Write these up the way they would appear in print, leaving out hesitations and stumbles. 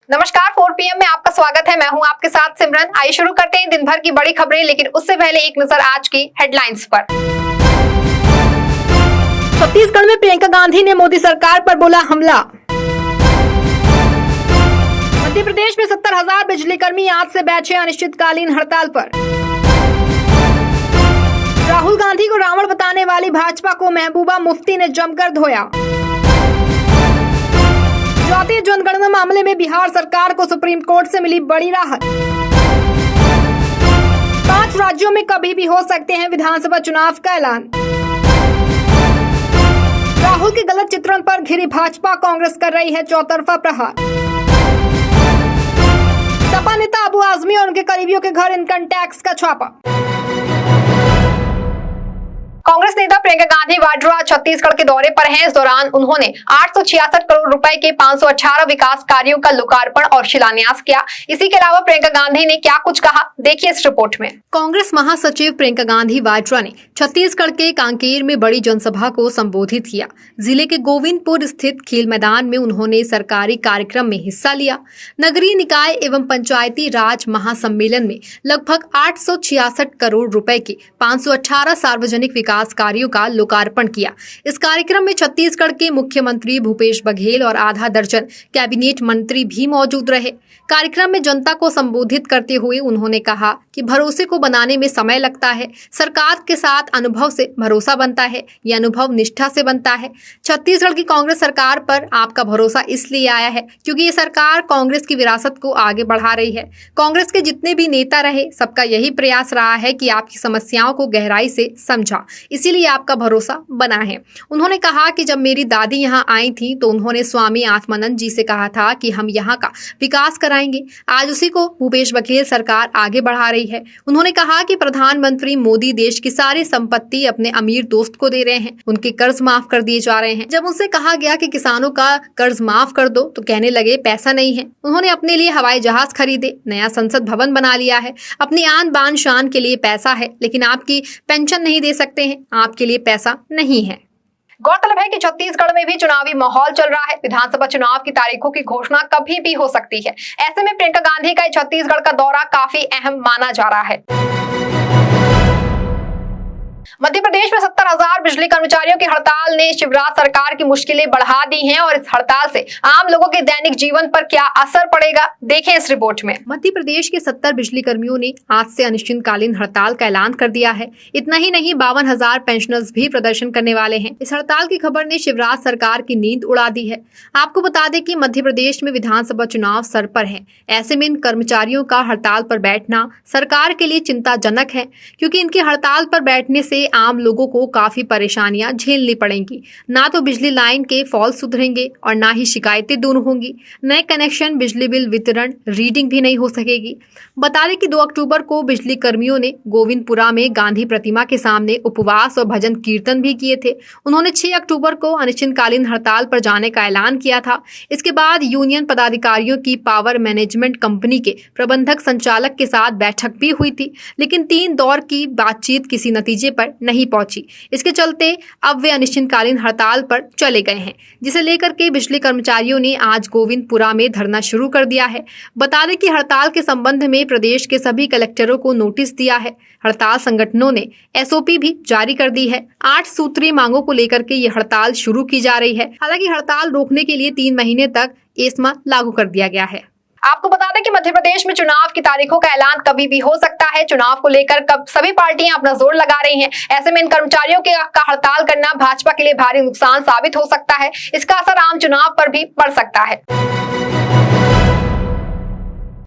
नमस्कार, 4 PM में आपका स्वागत है। मैं हूं आपके साथ सिमरन। आइए शुरू करते हैं दिन भर की बड़ी खबरें, लेकिन उससे पहले एक नजर आज की हेडलाइंस पर। छत्तीसगढ़ में प्रियंका गांधी ने मोदी सरकार पर बोला हमला। मध्य प्रदेश में 70,000 बिजली कर्मी आज से बैठे अनिश्चितकालीन हड़ताल पर। राहुल गांधी को रावण बताने वाली भाजपा को महबूबा मुफ्ती ने जमकर धोया। जातीय जनगणना मामले में बिहार सरकार को सुप्रीम कोर्ट से मिली बड़ी राहत। 5 राज्यों में कभी भी हो सकते हैं विधानसभा चुनाव का ऐलान। राहुल के गलत चित्रण पर घिरी भाजपा, कांग्रेस कर रही है चौतरफा प्रहार। सपा नेता अबू आजमी और उनके करीबियों के घर इनकम टैक्स का छापा। कांग्रेस नेता प्रियंका गांधी वाड्रा छत्तीसगढ़ के दौरे पर हैं। इस दौरान उन्होंने 866 करोड़ रुपए के 518 विकास कार्यों का लोकार्पण और शिलान्यास किया। इसी के अलावा प्रियंका गांधी ने क्या कुछ कहा, देखिए इस रिपोर्ट में। कांग्रेस महासचिव प्रियंका गांधी वाड्रा ने छत्तीसगढ़ के कांकेर में बड़ी जनसभा को संबोधित किया। जिले के गोविंदपुर स्थित खेल मैदान में उन्होंने सरकारी कार्यक्रम में हिस्सा लिया। नगरीय निकाय एवं पंचायती राज महासम्मेलन में लगभग 866 करोड़ रुपए के 518 सार्वजनिक विकास कार्यों का लोकार्पण किया। इस कार्यक्रम में छत्तीसगढ़ के मुख्यमंत्री भूपेश बघेल और आधा दर्जन कैबिनेट मंत्री भी मौजूद रहे। कार्यक्रम में जनता को संबोधित करते हुए उन्होंने कहा कि भरोसे को बनाने में समय लगता है, सरकार के साथ अनुभव से भरोसा बनता है, यह अनुभव निष्ठा से बनता है। छत्तीसगढ़ की कांग्रेस सरकार पर आपका भरोसा इसलिए आया है क्योंकि ये सरकार कांग्रेस की विरासत को आगे बढ़ा रही है। कांग्रेस के जितने भी नेता रहे, सबका यही प्रयास रहा है कि आपकी समस्याओं को गहराई से समझा, इसीलिए आपका भरोसा बना है। उन्होंने कहा कि जब मेरी दादी यहाँ आई थी तो उन्होंने स्वामी आत्मानंद जी से कहा था कि हम यहाँ का विकास कराएंगे। आज उसी को भूपेश बघेल सरकार आगे बढ़ा रही है। उन्होंने कहा कि प्रधानमंत्री मोदी देश की सारी संपत्ति अपने अमीर दोस्त को दे रहे हैं, उनके कर्ज माफ कर दिए जा रहे हैं। जब उनसे कहा गया कि किसानों का कर्ज माफ कर दो तो कहने लगे पैसा नहीं है। उन्होंने अपने लिए हवाई जहाज खरीदे, नया संसद भवन बना लिया है, अपनी आन बान शान के लिए पैसा है, लेकिन आपकी पेंशन नहीं दे सकते हैं, आपके लिए पैसा नहीं है। गौरतलब है कि छत्तीसगढ़ में भी चुनावी माहौल चल रहा है। विधानसभा चुनाव की तारीखों की घोषणा कभी भी हो सकती है। ऐसे में प्रियंका गांधी का छत्तीसगढ़ का दौरा काफी अहम माना जा रहा है। मध्य प्रदेश में 70,000 बिजली कर्मचारियों की हड़ताल ने शिवराज सरकार की मुश्किलें बढ़ा दी हैं और इस हड़ताल से आम लोगों के दैनिक जीवन पर क्या असर पड़ेगा, देखें इस रिपोर्ट में। मध्य प्रदेश के 70 बिजली कर्मियों ने आज से अनिश्चितकालीन हड़ताल का ऐलान कर दिया है। इतना ही नहीं, 52,000 पेंशनर्स भी प्रदर्शन करने वाले हैं। इस हड़ताल की खबर ने शिवराज सरकार की नींद उड़ा दी है। आपको बता दें कि मध्य प्रदेश में विधानसभा चुनाव सर पर है। ऐसे में इन कर्मचारियों का हड़ताल पर बैठना सरकार के लिए चिंताजनक है, क्योंकि इनकी हड़ताल पर बैठने से आम लोगों को काफी परेशानियां झेलनी पड़ेंगी। ना तो बिजली लाइन के फॉल्ट सुधरेंगे और ना ही शिकायतें दूर होंगी। नए कनेक्शन, बिजली बिल वितरण, रीडिंग भी नहीं हो सकेगी। बता दें कि 2 अक्टूबर को बिजली कर्मियों ने गोविंदपुरा में गांधी प्रतिमा के सामने उपवास और भजन कीर्तन भी किए थे। उन्होंने 6 अक्टूबर को अनिश्चितकालीन हड़ताल पर जाने का ऐलान किया था। इसके बाद यूनियन पदाधिकारियों की पावर मैनेजमेंट कंपनी के प्रबंधक संचालक के साथ बैठक भी हुई थी, लेकिन 3 दौर की बातचीत किसी नतीजे पर नहीं पहुंची। इसके चलते अब वे अनिश्चितकालीन हड़ताल पर चले गए हैं, जिसे लेकर के बिजली कर्मचारियों ने आज गोविंदपुरा में धरना शुरू कर दिया है। बता दें कि हड़ताल के संबंध में प्रदेश के सभी कलेक्टरों को नोटिस दिया है। हड़ताल संगठनों ने SOP भी जारी कर दी है। 8 सूत्रीय मांगों को लेकर के ये हड़ताल शुरू की जा रही है। हालांकि हड़ताल रोकने के लिए 3 महीने तक एस्मा लागू कर दिया गया है। आपको बता दें कि मध्य प्रदेश में चुनाव की तारीखों का ऐलान कभी भी हो सकता है। चुनाव को लेकर कब सभी पार्टियां अपना जोर लगा रही हैं। ऐसे में इन कर्मचारियों का हड़ताल करना भाजपा के लिए भारी नुकसान साबित हो सकता है। इसका असर आम चुनाव पर भी पड़ सकता है।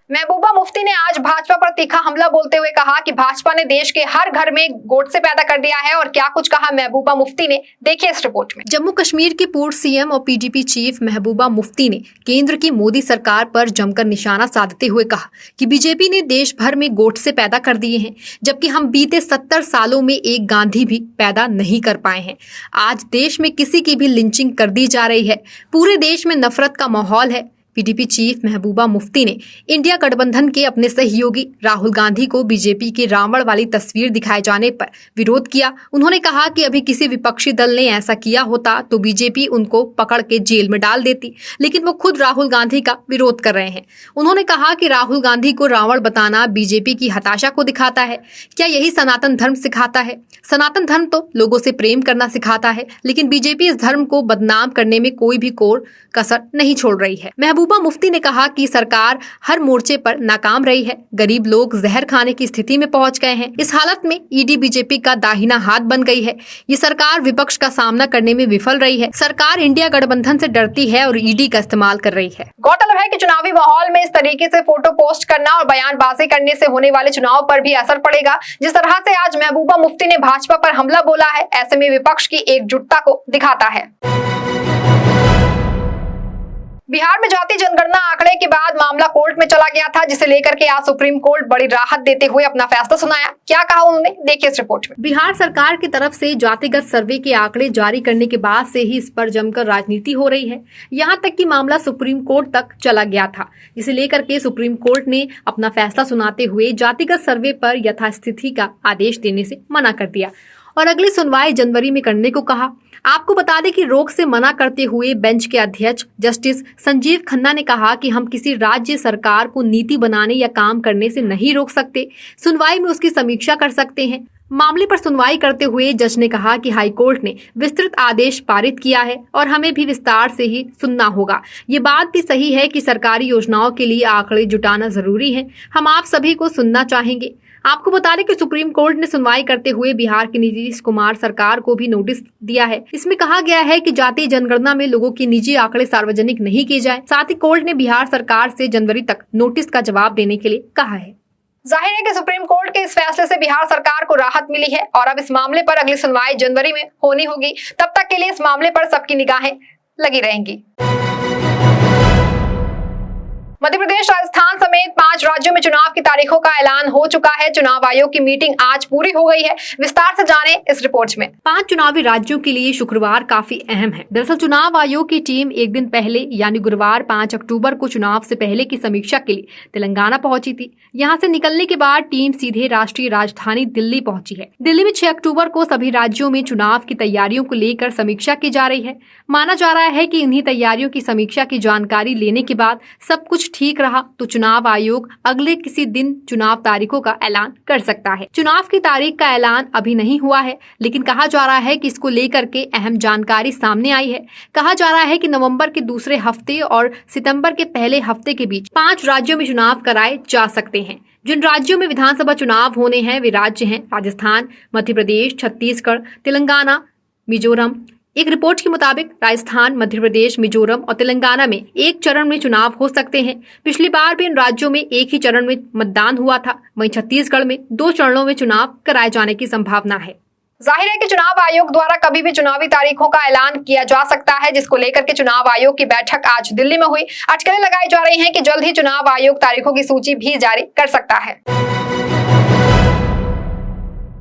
महबूबा मुफ्ती ने आज भाजपा पर तीखा हमला बोलते हुए कहा कि भाजपा ने देश के हर घर में गोडसे पैदा कर दिया है। और क्या कुछ कहा महबूबा मुफ्ती ने, देखिए इस रिपोर्ट में। जम्मू कश्मीर की पूर्व CM और PDP चीफ महबूबा मुफ्ती ने केंद्र की मोदी सरकार पर जमकर निशाना साधते हुए कहा कि बीजेपी ने देश भर में गोडसे पैदा कर दिए हैं, जबकि हम बीते 70 सालों में एक गांधी भी पैदा नहीं कर पाए हैं। आज देश में किसी की भी लिंचिंग कर दी जा रही है। पूरे देश में नफरत का माहौल है। पीडीपी चीफ महबूबा मुफ्ती ने इंडिया गठबंधन के अपने सहयोगी राहुल गांधी को बीजेपी के रावण वाली तस्वीर दिखाए जाने पर विरोध किया। उन्होंने कहा कि अभी किसी विपक्षी दल ने ऐसा किया होता तो बीजेपी उनको पकड़ के जेल में डाल देती, लेकिन वो खुद राहुल गांधी का विरोध कर रहे हैं। उन्होंने कहा कि राहुल गांधी को रावण बताना बीजेपी की हताशा को दिखाता है। क्या यही सनातन धर्म सिखाता है? सनातन धर्म तो लोगों से प्रेम करना सिखाता है, लेकिन बीजेपी इस धर्म को बदनाम करने में कोई भी कोर कसर नहीं छोड़ रही है। महबूबा मुफ्ती ने कहा कि सरकार हर मोर्चे पर नाकाम रही है। गरीब लोग जहर खाने की स्थिति में पहुंच गए हैं। इस हालत में ईडी बीजेपी का दाहिना हाथ बन गई है। ये सरकार विपक्ष का सामना करने में विफल रही है। सरकार इंडिया गठबंधन से डरती है और ईडी का इस्तेमाल कर रही है। गौरतलब है कि चुनावी माहौल में इस तरीके से फोटो पोस्ट करना और बयानबाजी करने से होने वाले चुनाव पर भी असर पड़ेगा। जिस तरह से आज महबूबा मुफ्ती ने भाजपा पर हमला बोला है, ऐसे में विपक्ष की एकजुटता को दिखाता है। बिहार में जाति जनगणना आंकड़े के बाद मामला कोर्ट में चला गया था, जिसे लेकर के आज सुप्रीम कोर्ट बड़ी राहत देते हुए अपना फैसला सुनाया। क्या कहा उन्होंने, देखिए इस रिपोर्ट में। बिहार सरकार की तरफ से जातिगत सर्वे के आंकड़े जारी करने के बाद से ही इस पर जमकर राजनीति हो रही है। यहाँ तक कि मामला सुप्रीम कोर्ट तक चला गया था, जिसे लेकर के सुप्रीम कोर्ट ने अपना फैसला सुनाते हुए जातिगत सर्वे पर यथास्थिति का आदेश देने से मना कर दिया और अगली सुनवाई जनवरी में करने को कहा। आपको बता दें कि रोक से मना करते हुए बेंच के अध्यक्ष जस्टिस संजीव खन्ना ने कहा कि हम किसी राज्य सरकार को नीति बनाने या काम करने से नहीं रोक सकते, सुनवाई में उसकी समीक्षा कर सकते हैं। मामले पर सुनवाई करते हुए जज ने कहा कि हाईकोर्ट ने विस्तृत आदेश पारित किया है और हमें भी विस्तार से ही सुनना होगा। ये बात भी सही है कि सरकारी योजनाओं के लिए आंकड़े जुटाना जरूरी है। हम आप सभी को सुनना चाहेंगे। आपको बता दें कि सुप्रीम कोर्ट ने सुनवाई करते हुए बिहार के नीतीश कुमार सरकार को भी नोटिस दिया है। इसमें कहा गया है कि जातीय जनगणना में लोगों के निजी आंकड़े सार्वजनिक नहीं किए जाए। साथ ही कोर्ट ने बिहार सरकार से जनवरी तक नोटिस का जवाब देने के लिए कहा है। जाहिर है कि सुप्रीम कोर्ट के इस फैसले से बिहार सरकार को राहत मिली है और अब इस मामले पर अगली सुनवाई जनवरी में होनी होगी। तब तक के लिए इस मामले पर सबकी निगाहें लगी रहेंगी। मध्य प्रदेश, राजस्थान समेत 5 राज्यों में चुनाव की तारीखों का ऐलान हो चुका है। चुनाव आयोग की मीटिंग आज पूरी हो गई है। विस्तार से जानें इस रिपोर्ट में। 5 चुनावी राज्यों के लिए शुक्रवार काफी अहम है। दरअसल चुनाव आयोग की टीम एक दिन पहले यानी गुरुवार 5 अक्टूबर को चुनाव से पहले की समीक्षा के लिए तेलंगाना पहुंची थी। यहां से निकलने के बाद टीम सीधे राष्ट्रीय राजधानी दिल्ली पहुंची है। दिल्ली में 6 अक्टूबर को सभी राज्यों में चुनाव की तैयारियों को लेकर समीक्षा की जा रही है। माना जा रहा है कि इन्हीं तैयारियों की समीक्षा की जानकारी लेने के बाद सब कुछ ठीक रहा तो चुनाव आयोग अगले किसी दिन चुनाव तारीखों का ऐलान कर सकता है। चुनाव की तारीख का ऐलान अभी नहीं हुआ है, लेकिन कहा जा रहा है कि इसको लेकर के अहम जानकारी सामने आई है। कहा जा रहा है कि नवंबर के दूसरे हफ्ते और सितंबर के पहले हफ्ते के बीच 5 राज्यों में चुनाव कराए जा सकते हैं। जिन राज्यों में विधानसभा चुनाव होने हैं वे राज्य हैं राजस्थान, मध्य प्रदेश, छत्तीसगढ़, तेलंगाना, मिजोरम। एक रिपोर्ट के मुताबिक राजस्थान, मध्य प्रदेश, मिजोरम और तेलंगाना में एक चरण में चुनाव हो सकते हैं। पिछली बार भी इन राज्यों में एक ही चरण में मतदान हुआ था। वहीं छत्तीसगढ़ में 2 चरणों में चुनाव कराए जाने की संभावना है। जाहिर है कि चुनाव आयोग द्वारा कभी भी चुनावी तारीखों का ऐलान किया जा सकता है, जिसको लेकर के चुनाव आयोग की बैठक आज दिल्ली में हुई। अटकलें लगाई जा रही हैं कि जल्द ही चुनाव आयोग तारीखों की सूची भी जारी कर सकता है।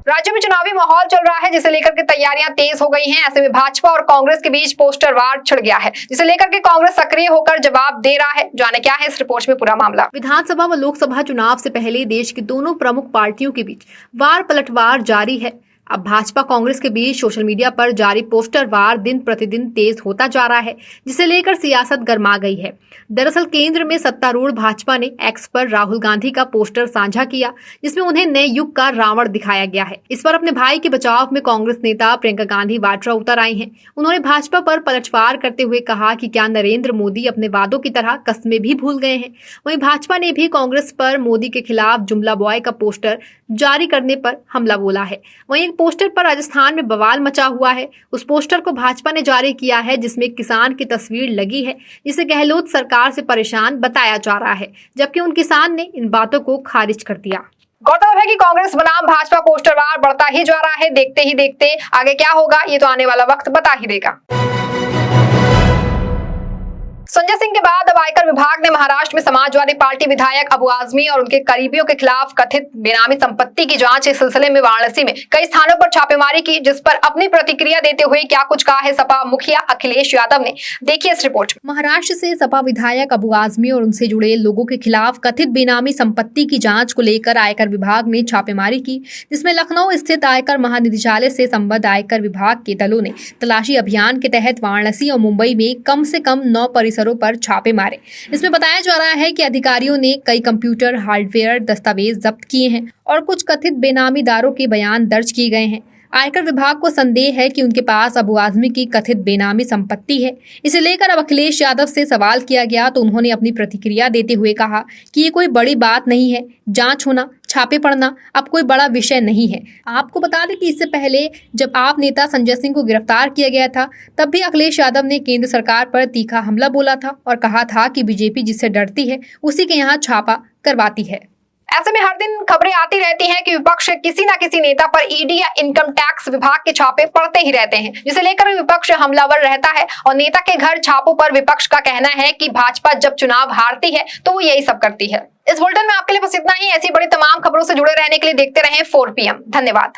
राज्य में चुनावी माहौल चल रहा है, जिसे लेकर के तैयारियां तेज हो गई हैं। ऐसे में भाजपा और कांग्रेस के बीच पोस्टर वार छिड़ गया है, जिसे लेकर के कांग्रेस सक्रिय होकर जवाब दे रहा है। जाने क्या है इस रिपोर्ट में पूरा मामला। विधानसभा व लोकसभा चुनाव से पहले देश की दोनों प्रमुख पार्टियों के बीच वार पलटवार जारी है। अब भाजपा कांग्रेस के बीच सोशल मीडिया पर जारी पोस्टर वार दिन प्रतिदिन तेज होता जा रहा है, जिसे लेकर सियासत गर्मा गई है। दरअसल केंद्र में सत्तारूढ़ भाजपा ने एक्स पर राहुल गांधी का पोस्टर साझा किया, जिसमें उन्हें नए युग का रावण दिखाया गया है। इस पर अपने भाई के बचाव में कांग्रेस नेता प्रियंका गांधी वाड्रा उतर आई हैं। उन्होंने भाजपा पर पलटवार करते हुए कहा कि क्या नरेंद्र मोदी अपने वादों की तरह कस्में भी भूल गए हैं। वहीं भाजपा ने भी कांग्रेस पर मोदी के खिलाफ जुमला बॉय का पोस्टर जारी करने पर हमला बोला है। वहीं एक पोस्टर पर राजस्थान में बवाल मचा हुआ है। उस पोस्टर को भाजपा ने जारी किया है, जिसमें किसान की तस्वीर लगी है, जिसे गहलोत सरकार से परेशान बताया जा रहा है, जबकि उन किसान ने इन बातों को खारिज कर दिया। गौरतलब है कि कांग्रेस बनाम भाजपा पोस्टर वार बढ़ता ही जा रहा है। देखते ही देखते आगे क्या होगा ये तो आने वाला वक्त बता ही देगा। संजय सिंह के बाद अब आयकर विभाग ने महाराष्ट्र में समाजवादी पार्टी विधायक अबू आजमी और उनके करीबियों के खिलाफ कथित बेनामी संपत्ति की जांच के सिलसिले में वाराणसी में कई स्थानों पर छापेमारी की, जिस पर अपनी प्रतिक्रिया देते हुए क्या कुछ कहा है सपा मुखिया अखिलेश यादव ने, देखिए इस रिपोर्ट में। महाराष्ट्र से सपा विधायक अबू आजमी और उनसे जुड़े लोगों के खिलाफ कथित बेनामी संपत्ति की जांच को लेकर आयकर विभाग ने छापेमारी की, जिसमें लखनऊ स्थित आयकर महानिदेशालय से संबद्ध आयकर विभाग के दलों ने तलाशी अभियान के तहत वाराणसी और मुंबई में कम से कम 9 परिसरों पर छापे मारे। इसमें बताया जा रहा है कि अधिकारियों ने कई कंप्यूटर, हार्डवेयर, दस्तावेज जब्त किए हैं और कुछ कथित बेनामीदारों के बयान दर्ज किए गए हैं। आयकर विभाग को संदेह है कि उनके पास अबू आजमी की कथित बेनामी संपत्ति है। इसे लेकर अब अखिलेश यादव से सवाल किया गया तो उन्होंने अपनी प्रतिक्रिया देते हुए कहा कि ये कोई बड़ी बात नहीं है, जांच होना, छापे पड़ना अब कोई बड़ा विषय नहीं है। आपको बता दें कि इससे पहले जब आप नेता संजय सिंह को गिरफ्तार किया गया था, तब भी अखिलेश यादव ने केंद्र सरकार पर तीखा हमला बोला था और कहा था कि बीजेपी जिससे डरती है उसी के यहाँ छापा करवाती है। ऐसे में हर दिन खबरें आती रहती हैं कि विपक्ष के किसी न किसी नेता पर ईडी या इनकम टैक्स विभाग के छापे पड़ते ही रहते हैं, जिसे लेकर विपक्ष हमलावर रहता है और नेता के घर छापों पर विपक्ष का कहना है कि भाजपा जब चुनाव हारती है तो वो यही सब करती है। इस बुलेटिन में आपके लिए बस इतना ही। ऐसी बड़ी तमाम खबरों से जुड़े रहने के लिए देखते रहें 4 PM। धन्यवाद।